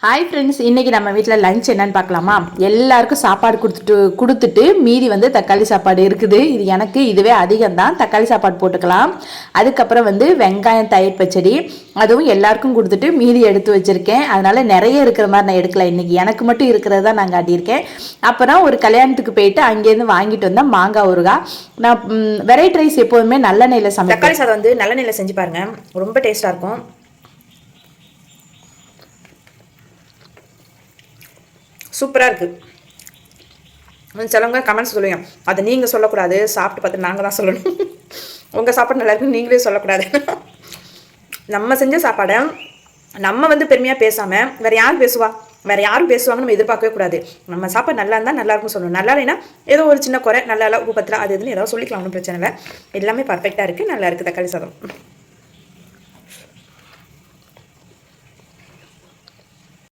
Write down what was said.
Hi friends, இன்றைக்கி நம்ம வீட்டில் லஞ்ச் என்னன்னு பார்க்கலாமா? எல்லாருக்கும் சாப்பாடு கொடுத்துட்டு மீதி வந்து தக்காளி சாப்பாடு இருக்குது. இது எனக்கு இதுவே அதிகம்தான். தக்காளி சாப்பாடு போட்டுக்கலாம். அதுக்கப்புறம் வந்து வெங்காயம் தயிர் பச்சடி, அதுவும் எல்லாருக்கும் கொடுத்துட்டு மீதி எடுத்து வச்சுருக்கேன். அதனால் நிறைய இருக்கிற மாதிரி நான் எடுக்கல. இன்றைக்கி எனக்கு மட்டும் இருக்கிறது தான் நான் காட்டியிருக்கேன். அப்புறம் ஒரு கல்யாணத்துக்கு போயிட்டு அங்கேருந்து வாங்கிட்டு வந்தால் மாங்காய் ஊறுகாய். நான் வெரைட்டி ரைஸ் எப்போதுமே நல்லெண்ணெயில் சமைப்பேன். தக்காளி சாதம் வந்து நல்லெண்ணெயில் செஞ்சு பாருங்கள், ரொம்ப டேஸ்ட்டாக இருக்கும். சூப்பராக இருக்குது. சிலவங்க கமெண்ட்ஸ் சொல்லுவீங்க, அதை நீங்கள் சொல்லக்கூடாது, சாப்பிட்டு பார்த்து நாங்கள் தான் சொல்லணும். உங்கள் சாப்பாடு நல்லா இருக்குன்னு நீங்களே சொல்லக்கூடாது. நம்ம செஞ்ச சாப்பாடை நம்ம வந்து பெருமையாக பேசாமல் வேறு யார் பேசுவா, வேறு யாரும் பேசுவாங்கன்னு நம்ம எதிர்பார்க்கவே கூடாது. நம்ம சாப்பாடு நல்லா இருந்தால் நல்லா இருக்குன்னு சொல்லணும். நல்லா இல்லைன்னா ஏதோ ஒரு சின்ன குறை, நல்லா இல்லை உப்பு பத்திரம், அது இதுன்னு ஏதாவது சொல்லிக்கலாம், ஒன்றும் பிரச்சனை இல்லை. எல்லாமே பர்ஃபெக்டாக இருக்குது, நல்லா இருக்குது தக்காளி சாதம்.